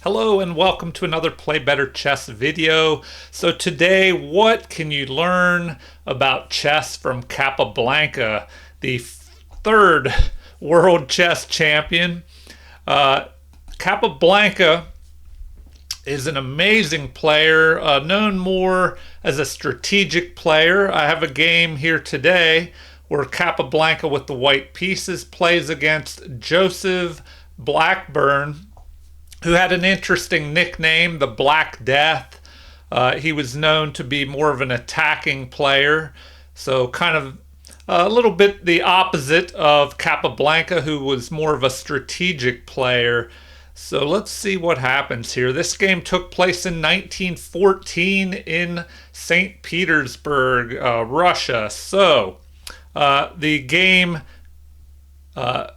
Hello and welcome to another Play Better Chess video. So today, what can you learn about chess from Capablanca, the third world chess champion? Capablanca is an amazing player, known more as a strategic player. I have a game here today where Capablanca with the white pieces plays against Joseph Blackburn, who had an interesting nickname, the Black Death. He was known to be more of an attacking player, so kind of a little bit the opposite of Capablanca, who was more of a strategic player. So let's see what happens here. This game took place in 1914 in St. Petersburg, Russia. So the game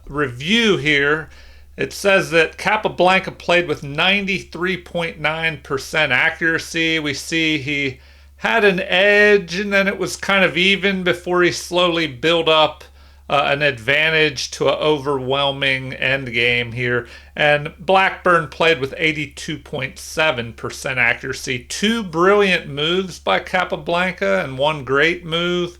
review here, it says that Capablanca played with 93.9% accuracy. We see he had an edge and then it was kind of even before he slowly built up an advantage to an overwhelming endgame here. And Blackburn played with 82.7% accuracy. Two brilliant moves by Capablanca and one great move.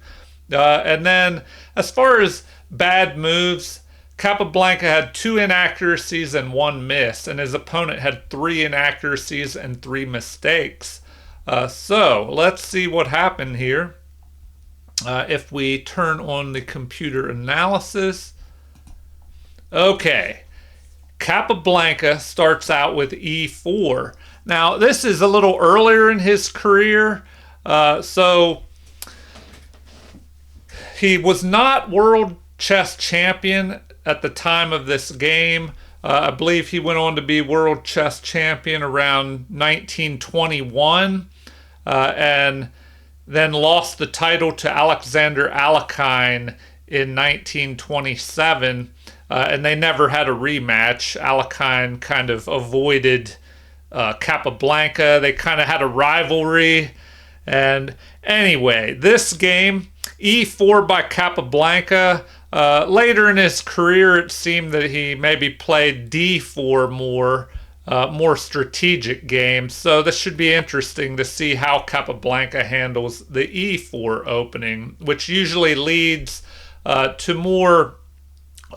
And then as far as bad moves, Capablanca had 2 inaccuracies and 1 miss, and his opponent had 3 inaccuracies and 3 mistakes. So let's see what happened here. If we turn on the computer analysis. Okay, Capablanca starts out with e4. Now this is a little earlier in his career, so he was not world chess champion at the time of this game. I believe he went on to be world chess champion around 1921 and then lost the title to Alexander Alekhine in 1927, and they never had a rematch. Alekhine kind of avoided Capablanca. They kind of had a rivalry. And anyway, this game, e4 by Capablanca. Later in his career, it seemed that he maybe played d4 more strategic games. So this should be interesting to see how Capablanca handles the e4 opening, which usually leads to more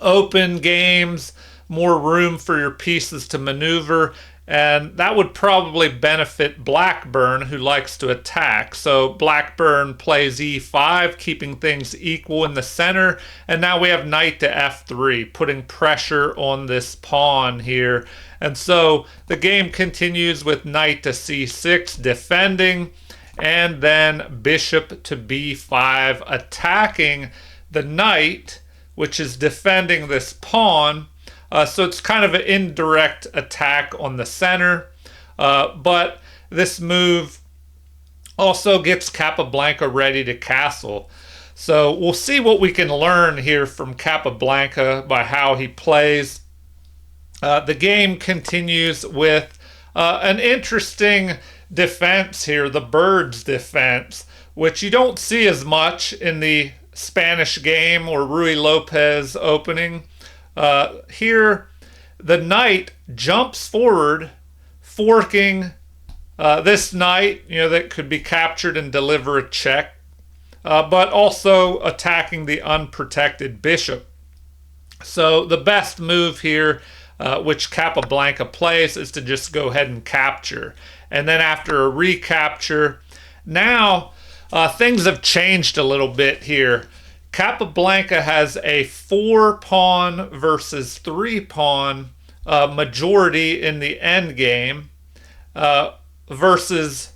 open games, more room for your pieces to maneuver. And that would probably benefit Blackburn, who likes to attack. So Blackburn plays e5, keeping things equal in the center. And now we have knight to f3, putting pressure on this pawn here. And so the game continues with knight to c6, defending, and then bishop to b5, attacking the knight, which is defending this pawn. So it's kind of an indirect attack on the center. But this move also gets Capablanca ready to castle. So we'll see what we can learn here from Capablanca by how he plays. The game continues with an interesting defense here, the bird's defense, which you don't see as much in the Spanish game or Ruy Lopez opening. Here, the knight jumps forward, forking this knight, that could be captured and deliver a check, but also attacking the unprotected bishop. So the best move here, which Capablanca plays, is to just go ahead and capture. And then after a recapture, now things have changed a little bit here. Capablanca has a 4-pawn versus 3-pawn majority in the endgame versus,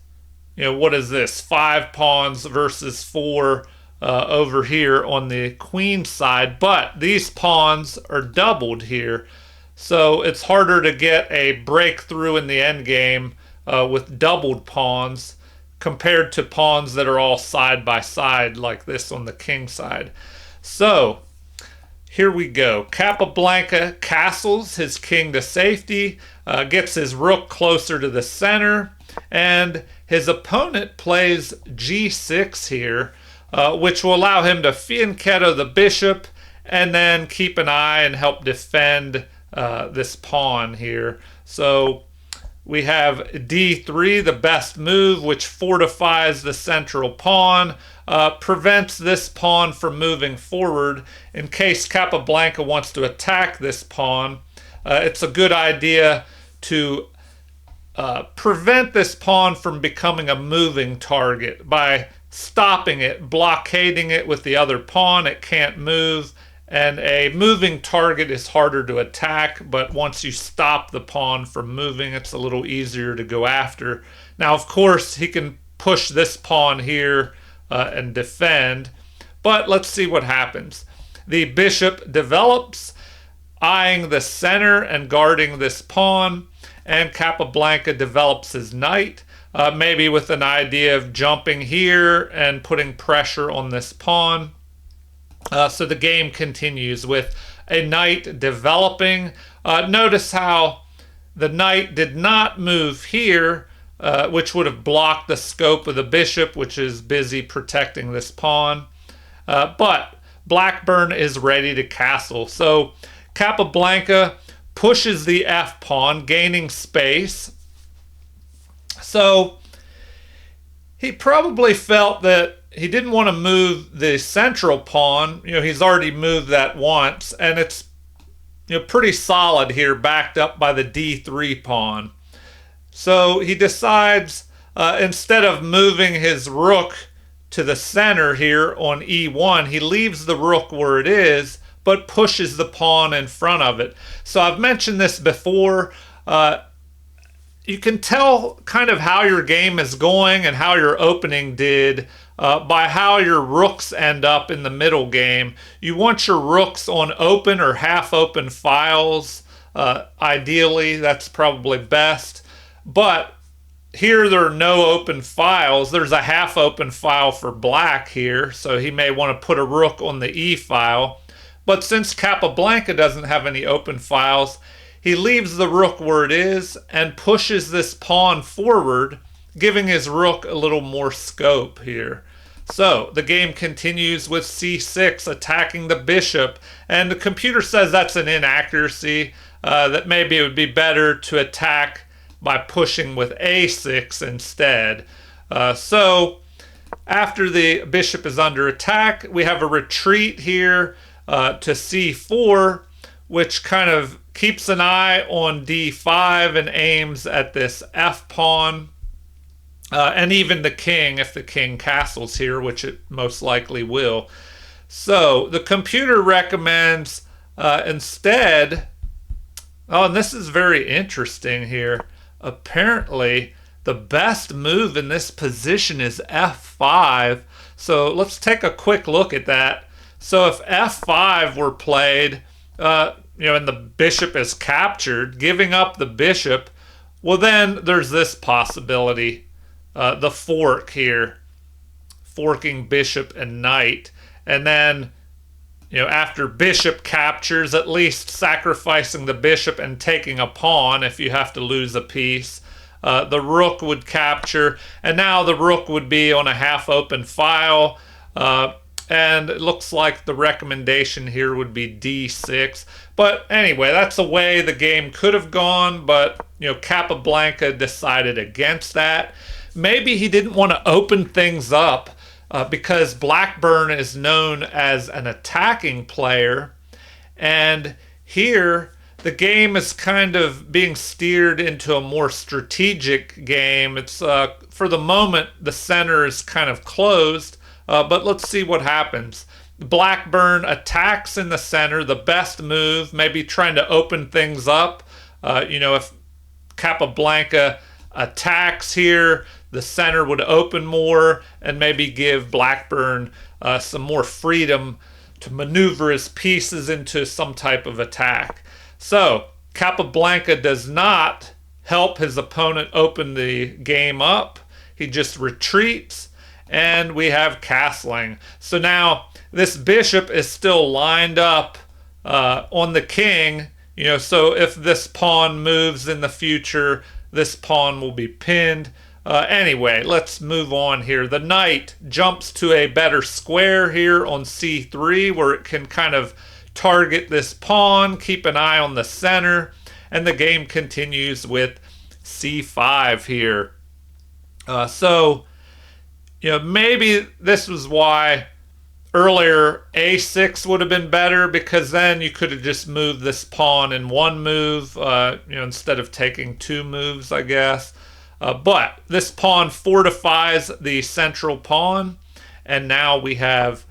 what is this? 5 pawns versus 4 over here on the queen side. But these pawns are doubled here, so it's harder to get a breakthrough in the endgame with doubled pawns compared to pawns that are all side by side like this on the king side. So here we go. Capablanca castles his king to safety, gets his rook closer to the center, and his opponent plays g6 here, which will allow him to fianchetto the bishop and then keep an eye and help defend this pawn here. So We have d3, the best move, which fortifies the central pawn, prevents this pawn from moving forward. In case Capablanca wants to attack this pawn, it's a good idea to prevent this pawn from becoming a moving target by stopping it, blockading it with the other pawn. It can't move, and a moving target is harder to attack, but once you stop the pawn from moving, it's a little easier to go after. Now, of course, he can push this pawn here and defend, but let's see what happens. The bishop develops, eyeing the center and guarding this pawn, and Capablanca develops his knight, maybe with an idea of jumping here and putting pressure on this pawn. So the game continues with a knight developing. Notice how the knight did not move here, which would have blocked the scope of the bishop, which is busy protecting this pawn. But Blackburn is ready to castle. So Capablanca pushes the f pawn, gaining space. So he probably felt that he didn't want to move the central pawn. He's already moved that once, and it's pretty solid here, backed up by the d3 pawn. So he decides, instead of moving his rook to the center here on e1, he leaves the rook where it is, but pushes the pawn in front of it. So I've mentioned this before. You can tell kind of how your game is going and how your opening did by how your rooks end up in the middle game. You want your rooks on open or half open files. Ideally, that's probably best. But here there are no open files. There's a half open file for black here, so he may want to put a rook on the e file. But since Capablanca doesn't have any open files, he leaves the rook where it is and pushes this pawn forward, giving his rook a little more scope here. So the game continues with c6, attacking the bishop, and the computer says that's an inaccuracy, that maybe it would be better to attack by pushing with a6 instead. So after the bishop is under attack, we have a retreat here to c4, which kind of keeps an eye on d5 and aims at this f pawn, and even the king if the king castles here, which it most likely will. So the computer recommends instead, and this is very interesting here, apparently the best move in this position is f5. So let's take a quick look at that. So if f5 were played, and the bishop is captured, giving up the bishop, well, then there's this possibility, the fork here, forking bishop and knight. And then, after bishop captures, at least sacrificing the bishop and taking a pawn if you have to lose a piece. The rook would capture, and now the rook would be on a half open file. And it looks like the recommendation here would be d6. But anyway, that's the way the game could have gone, but Capablanca decided against that. Maybe he didn't want to open things up because Blackburn is known as an attacking player, and here the game is kind of being steered into a more strategic game. It's for the moment the center is kind of closed. But let's see what happens. Blackburn attacks in the center, the best move, maybe trying to open things up. If Capablanca attacks here, the center would open more and maybe give Blackburn some more freedom to maneuver his pieces into some type of attack. So Capablanca does not help his opponent open the game up. He just retreats. And we have castling. So now this bishop is still lined up on the king. So if this pawn moves in the future, this pawn will be pinned. Anyway, let's move on here. The knight jumps to a better square here on c3, where it can kind of target this pawn, keep an eye on the center, and the game continues with c5 here. So, maybe this was why earlier a6 would have been better, because then you could have just moved this pawn in one move, instead of taking two moves, I guess. But this pawn fortifies the central pawn, and now we have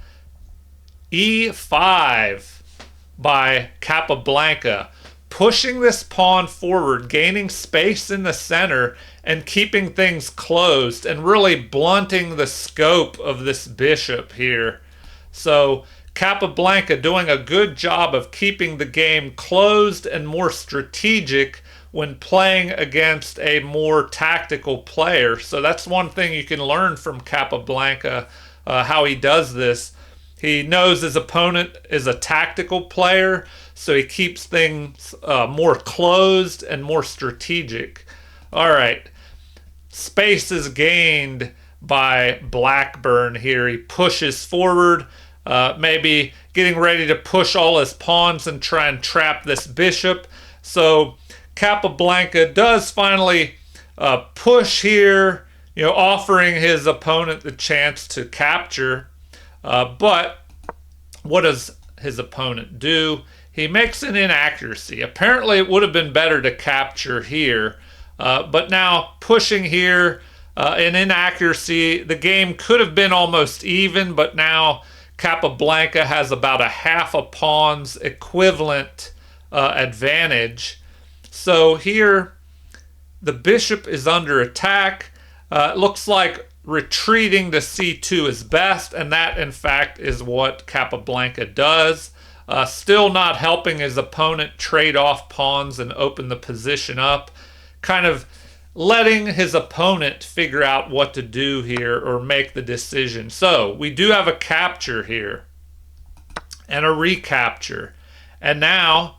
e5 by Capablanca, pushing this pawn forward, gaining space in the center, and keeping things closed, and really blunting the scope of this bishop here. So Capablanca doing a good job of keeping the game closed and more strategic when playing against a more tactical player. So that's one thing you can learn from Capablanca, how he does this. He knows his opponent is a tactical player, so he keeps things more closed and more strategic. All right, space is gained by Blackburn here. He pushes forward, maybe getting ready to push all his pawns and try and trap this bishop. So Capablanca does finally push here, offering his opponent the chance to capture. But what does his opponent do? He makes an inaccuracy. Apparently it would have been better to capture here, but now pushing here, an inaccuracy. The game could have been almost even, but now Capablanca has about a half a pawn's equivalent advantage. So here the bishop is under attack. It looks like retreating to c2 is best, and that in fact is what Capablanca does. Still not helping his opponent trade off pawns and open the position up, kind of letting his opponent figure out what to do here or make the decision. So we do have a capture here and a recapture, and now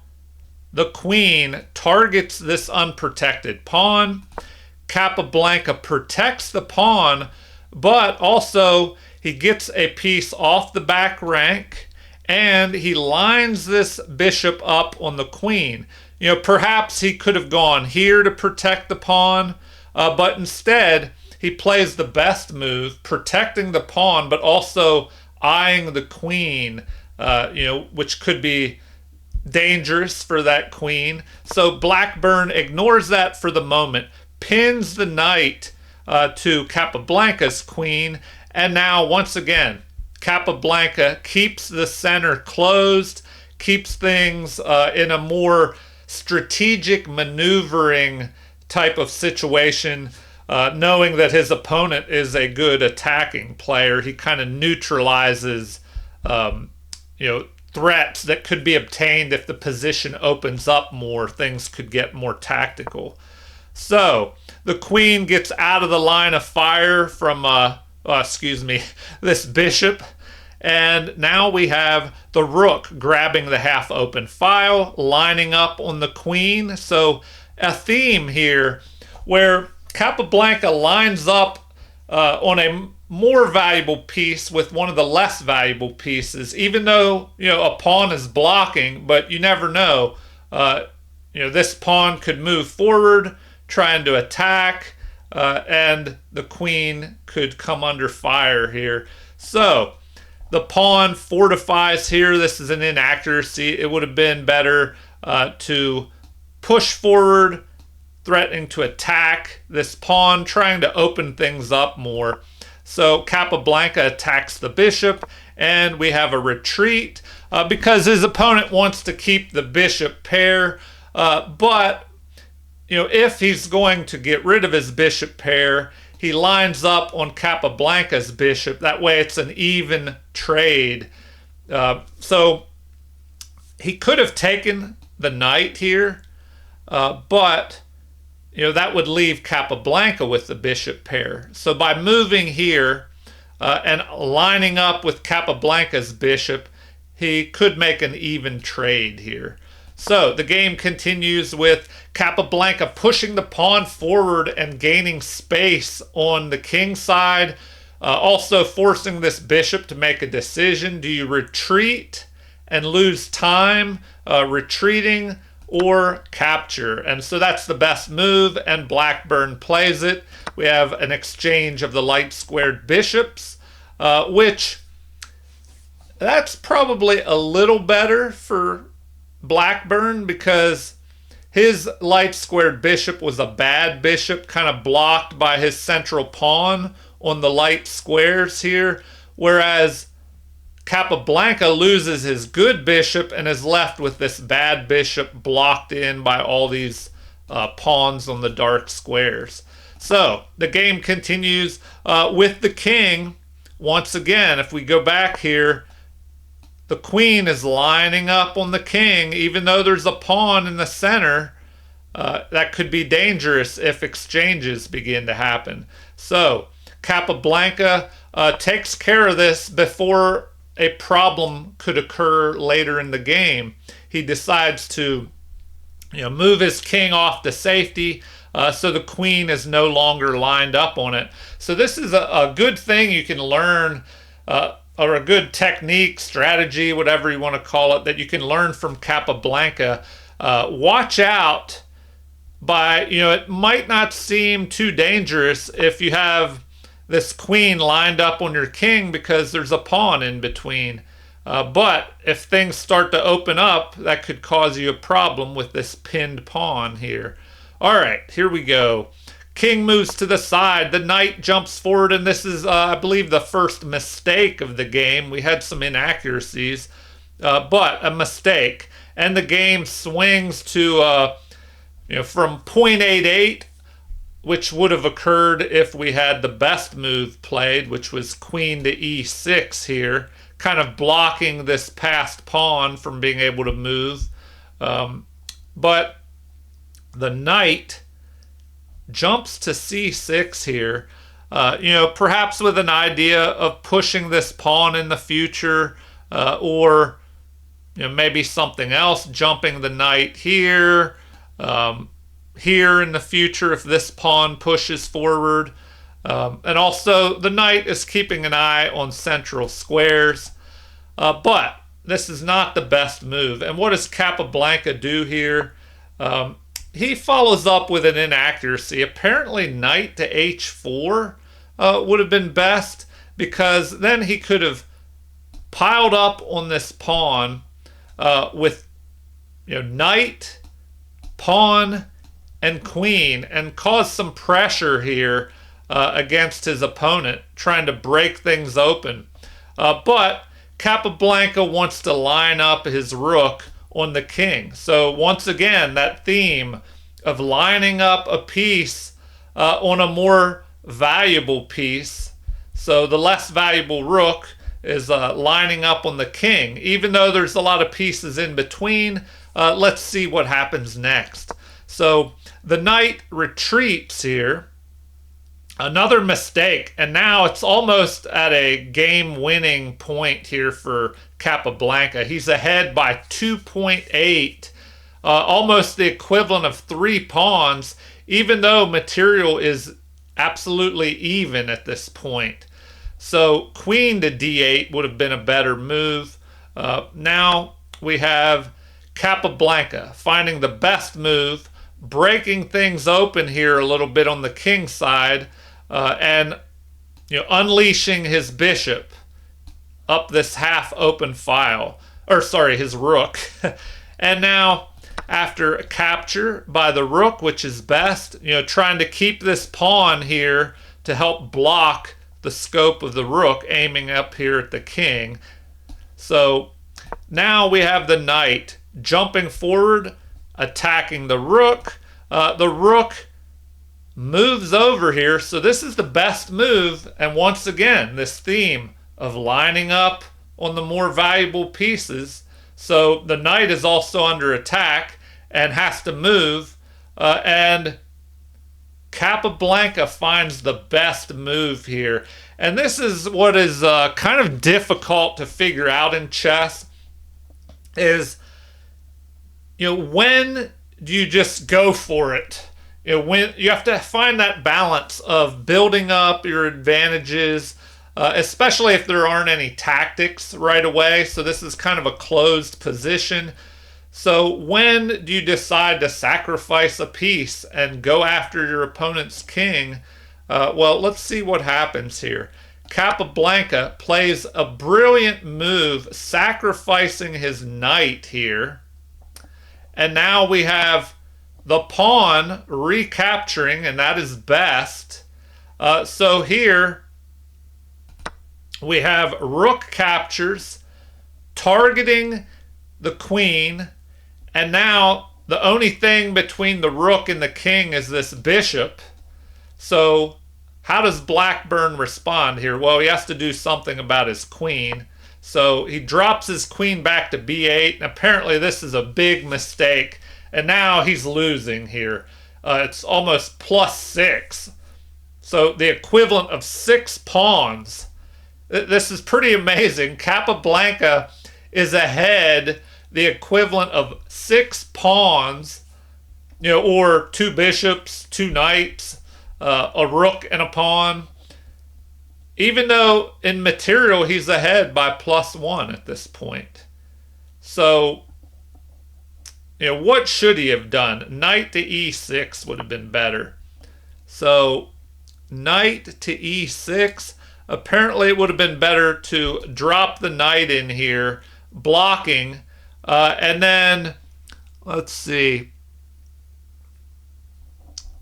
the queen targets this unprotected pawn. Capablanca protects the pawn, but also he gets a piece off the back rank, and he lines this bishop up on the queen. Perhaps he could have gone here to protect the pawn, but instead he plays the best move, protecting the pawn, but also eyeing the queen, which could be dangerous for that queen. So Blackburn ignores that for the moment, pins the knight to Capablanca's queen, and now once again Capablanca keeps the center closed, keeps things in a more strategic maneuvering type of situation, knowing that his opponent is a good attacking player. He kind of neutralizes threats that could be obtained if the position opens up more. Things could get more tactical. So the queen gets out of the line of fire from this bishop, and now we have the rook grabbing the half open file, lining up on the queen. So a theme here where Capablanca lines up on a more valuable piece with one of the less valuable pieces, even though a pawn is blocking, but you never know. This pawn could move forward trying to attack, and the queen could come under fire here. So the pawn fortifies here. This is an inaccuracy. It would have been better to push forward, threatening to attack this pawn, trying to open things up more. So Capablanca attacks the bishop, and we have a retreat because his opponent wants to keep the bishop pair, but if he's going to get rid of his bishop pair, he lines up on Capablanca's bishop. That way it's an even trade. So he could have taken the knight here, but that would leave Capablanca with the bishop pair. So by moving here and lining up with Capablanca's bishop, he could make an even trade here. So the game continues with Capablanca pushing the pawn forward and gaining space on the king side, also forcing this bishop to make a decision. Do you retreat and lose time retreating, or capture. And so that's the best move, and Blackburn plays it. We have an exchange of the light squared bishops, which that's probably a little better for Blackburn because his light squared bishop was a bad bishop, kind of blocked by his central pawn on the light squares here, whereas Capablanca loses his good bishop and is left with this bad bishop blocked in by all these pawns on the dark squares. So the game continues with the king. Once again, if we go back here, the queen is lining up on the king, even though there's a pawn in the center. That could be dangerous if exchanges begin to happen. So Capablanca takes care of this before a problem could occur later in the game. He decides to move his king off to safety, so the queen is no longer lined up on it. So this is a good thing you can learn, or a good technique, strategy, whatever you want to call it, that you can learn from Capablanca. Watch out it might not seem too dangerous if you have this queen lined up on your king because there's a pawn in between. But if things start to open up, that could cause you a problem with this pinned pawn here. All right, here we go. King moves to the side. The knight jumps forward, and this is, I believe, the first mistake of the game. We had some inaccuracies, but a mistake. And the game swings to, from 0.88, which would have occurred if we had the best move played, which was queen to e6 here, kind of blocking this passed pawn from being able to move. But the knight jumps to c6 here, perhaps with an idea of pushing this pawn in the future, or maybe something else, jumping the knight here, here in the future if this pawn pushes forward. And also the knight is keeping an eye on central squares. But this is not the best move. And what does Capablanca do here? He follows up with an inaccuracy. Apparently knight to h4 would have been best, because then he could have piled up on this pawn with knight, pawn, and queen, and caused some pressure here against his opponent, trying to break things open. But Capablanca wants to line up his rook on the king. So once again, that theme of lining up a piece on a more valuable piece. So the less valuable rook is lining up on the king. Even though there's a lot of pieces in between, let's see what happens next. So the knight retreats here. Another mistake, and now it's almost at a game-winning point here for Capablanca. He's ahead by 2.8, almost the equivalent of 3 pawns, even though material is absolutely even at this point. So queen to d8 would have been a better move. Now we have Capablanca finding the best move, breaking things open here a little bit on the king side, and unleashing his bishop up this half open file, his rook. And now after a capture by the rook, which is best, trying to keep this pawn here to help block the scope of the rook aiming up here at the king. So now we have the knight jumping forward, attacking the rook. The rook moves over here, so this is the best move. And once again, this theme of lining up on the more valuable pieces. So the knight is also under attack and has to move, and Capablanca finds the best move here. And this is what is kind of difficult to figure out in chess, is when do you just go for it? When you have to find that balance of building up your advantages, especially if there aren't any tactics right away. So this is kind of a closed position. So when do you decide to sacrifice a piece and go after your opponent's king? Well, let's see what happens here. Capablanca plays a brilliant move, sacrificing his knight here. And now we have the pawn recapturing, and that is best. So here we have rook captures, targeting the queen, and now the only thing between the rook and the king is this bishop. So how does Blackburn respond here? Well, he has to do something about his queen. So he drops his queen back to b8, and apparently this is a big mistake. And now he's losing here. It's almost +6. So the equivalent of 6 pawns. This is pretty amazing. Capablanca is ahead the equivalent of 6 pawns, or 2 bishops, 2 knights, a rook and a pawn. Even though in material he's ahead by +1 at this point. So, what should he have done? Knight to e6 would have been better. So, knight to e6. Apparently it would have been better to drop the knight in here, blocking, and then, let's see,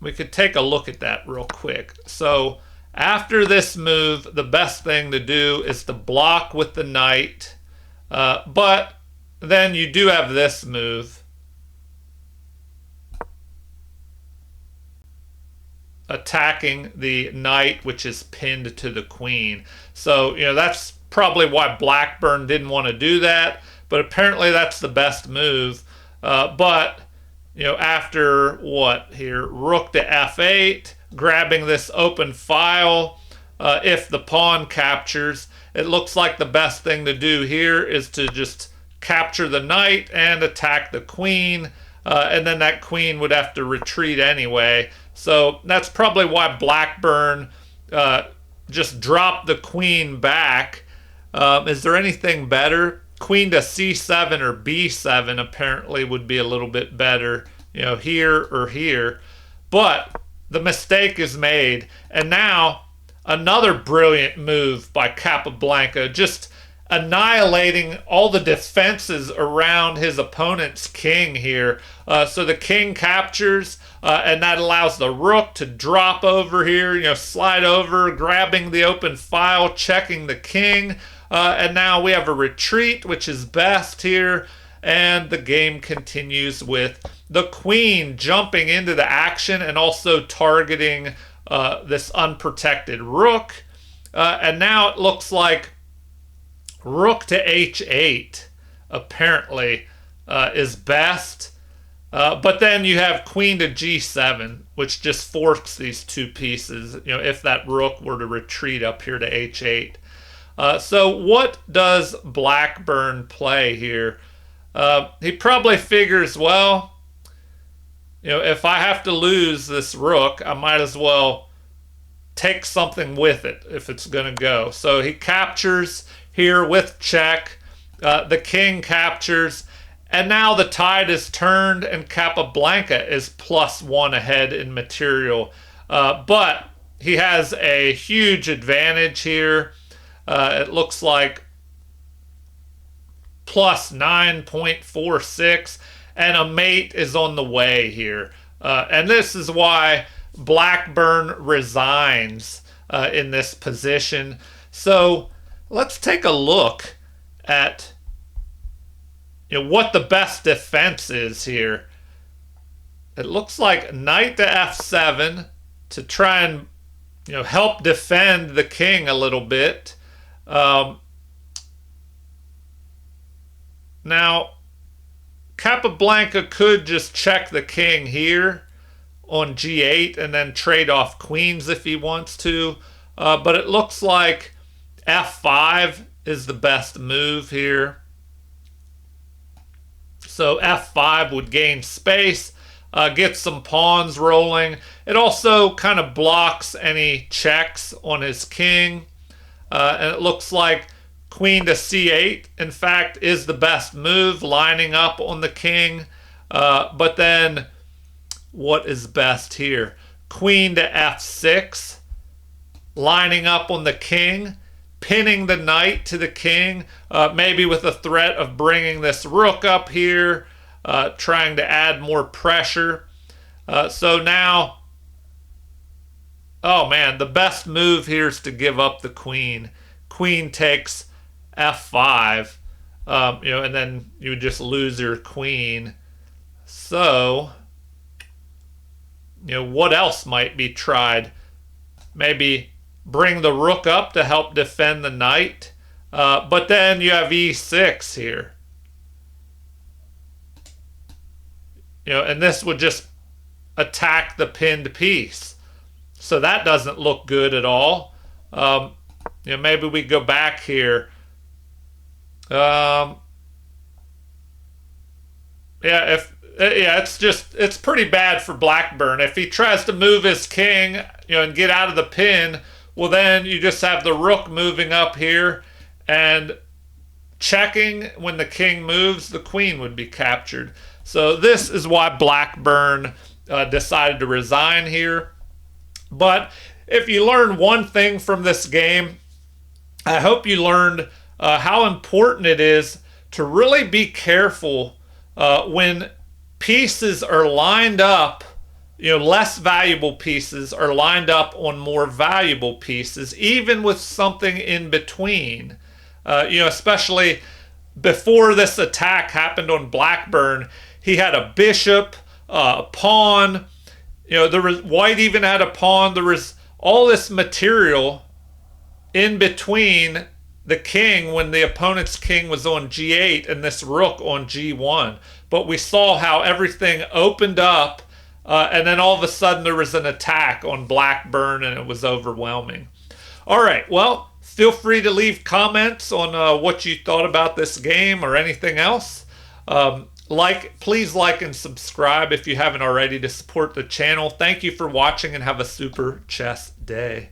we could take a look at that real quick. So after this move, the best thing to do is to block with the knight, but then you do have this move. Attacking the knight, which is pinned to the queen. So, that's probably why Blackburn didn't want to do that, but apparently that's the best move. But, after what here? Rook to f8, grabbing this open file. If the pawn captures, it looks like the best thing to do here is to just capture the knight and attack the queen, and then that queen would have to retreat anyway. So that's probably why Blackburn just dropped the queen back. Is there anything better? Queen to c7 or b7 apparently would be a little bit better, here or here. But the mistake is made. And now another brilliant move by Capablanca, just annihilating all the defenses around his opponent's king here. So the king captures, and that allows the rook to drop over here, slide over, grabbing the open file, checking the king. And now we have a retreat, which is best here. And the game continues with the queen jumping into the action and also targeting this unprotected rook. And now it looks like rook to h8 apparently is best. But then you have queen to g7, which just forks these 2 pieces, if that rook were to retreat up here to h8. So what does Blackburn play here? He probably figures, well, if I have to lose this rook, I might as well take something with it if it's going to go. So he captures here with check. The king captures. And now the tide is turned and Capablanca is +1 ahead in material. But he has a huge advantage here. It looks like +9.46, and a mate is on the way here. And this is why Blackburn resigns in this position. So let's take a look at what the best defense is here. It looks like knight to f7 to try and help defend the king a little bit. Now, Capablanca could just check the king here on g8 and then trade off queens if he wants to. But it looks like f5 is the best move here. So f5 would gain space, get some pawns rolling. It also kind of blocks any checks on his king. And it looks like Queen to c8, in fact, is the best move, lining up on the king. But then, what is best here? Queen to f6, lining up on the king, pinning the knight to the king, maybe with a threat of bringing this rook up here, trying to add more pressure. So now, oh man, the best move here is to give up the queen. Queen takes f5, and then you would just lose your queen. So, what else might be tried? Maybe bring the rook up to help defend the knight. But then you have e6 here. And this would just attack the pinned piece. So that doesn't look good at all. Maybe we go back here. It's pretty bad for Blackburn. If he tries to move his king, and get out of the pin, well then you just have the rook moving up here and checking. When the king moves, the queen would be captured. So this is why Blackburn decided to resign here. But if you learn one thing from this game, I hope you learned how important it is to really be careful when pieces are lined up, less valuable pieces are lined up on more valuable pieces, even with something in between. Especially before this attack happened on Blackburn, he had a bishop, a pawn. There was white even had a pawn. There was all this material in between the king when the opponent's king was on g8 and this rook on g1. But we saw how everything opened up, and then all of a sudden there was an attack on Blackburn and it was overwhelming. All right, well, feel free to leave comments on what you thought about this game or anything else. Please like and subscribe if you haven't already to support the channel. Thank you for watching and have a super chess day.